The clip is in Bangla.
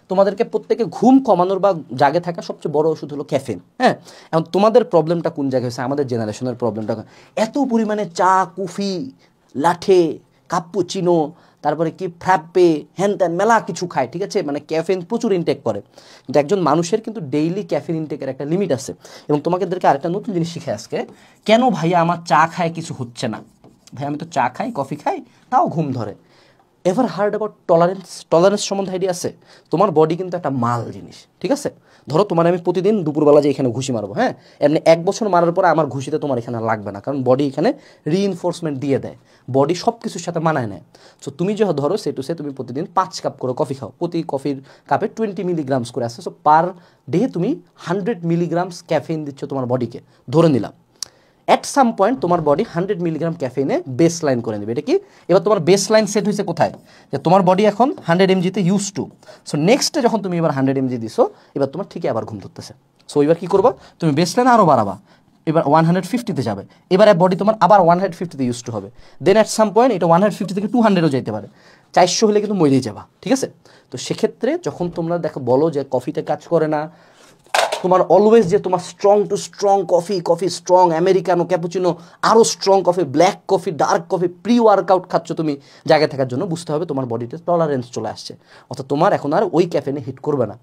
তোমাদেরকে প্রত্যেকে ঘুম কমানোর বা জাগে থাকা সবচেয়ে বড় ওষুধ হলো ক্যাফেন। হ্যাঁ, এখন তোমাদের প্রবলেমটা কোন জায়গায় হয়েছে? আমাদের জেনারেশনের প্রবলেমটা এত পরিমাণে চা, কফি, লাঠে, কাপ্পুচিনো, তারপরে কি ফ্র্যাপে, হ্যান ত্যান মেলা কিছু খায়, ঠিক আছে, মানে ক্যাফেন প্রচুর ইনটেক করে। কিন্তু একজন মানুষের কিন্তু ডেইলি ক্যাফেন ইনটেকের একটা লিমিট আছে। এবং তোমাদেরকে আরেকটা নতুন জিনিস শিখে আজকে, কেন ভাইয়া আমার চা খায় কিছু হচ্ছে না? ভাই আমি তো চা খাই, কফি খাই, তাও ঘুম ধরে। Ever hard about tolerance? Tolerance সম্বন্ধে আইডিয়া আছে? তোমার বডি কিন্তু একটা মাল জিনিস, ঠিক আছে? ধরো তোমার আমি প্রতিদিন দুপুরবেলা যে এখানে ঘুষি মারবো, হ্যাঁ, এমনি 1 বছর মারার পরে আমার ঘুষিতে তোমার এখানে লাগবে না, কারণ বডি এখানে রিইনফোর্সমেন্ট দিয়ে দেয়, বডি সব কিছুর সাথে মানায় নেয়। সো তুমি যে ধরো সে টু সে তুমি প্রতিদিন 5 কাপ করে কফি খাও, প্রতি কফির কাপে 20 মিলিগ্রামস করে আসছে, সো পার ডে তুমি 100 মিলিগ্রামস ক্যাফেইন দিচ্ছ তোমার বডিকে, ধরে নিলাম। অ্যাট সাম পয়েন্ট তোমার বডি 100 মিলিগ্রাম ক্যাফেইনে বেস লাইন করে নেবে। এটা কি? এবার তোমার বেস লাইন সেট হয়েছে কোথায়? যে তোমার বডি এখন 100 mg-তে ইউজ টু। সো নেক্সটে যখন তুমি এবার 100 mg দিছো, এবার তোমার ঠিকই আবার ঘুম ধরতেছে। সো এবার কী করবা? তুমি বেস লাইন আরও বাড়াবা, এবার 150-তে যাবে, এবারে বডি তোমার আবার 150-তে ইউজ টু হবে। দেন অ্যাট সাম পয়েন্ট এটা 150 থেকে 200-ও যেতে পারে, 400 হলে কিন্তু মরেই যাবা, ঠিক আছে? তো সেক্ষেত্রে যখন তোমরা দেখো বলো যে কফিতে কাজ করে না, তোমার অলওয়েজ যে তোমার strong to strong coffee, coffee strong, americano, cappuccino, আরও strong coffee, black coffee, dark coffee, pre workout খাচ্ছ তুমি জায়গায় থাকার জন্য, বুঝতে হবে তোমার বডিতে টলারেন্স চলে আসছে, অর্থাৎ তোমার এখন আর ওই ক্যাফেনে হিট করবে না।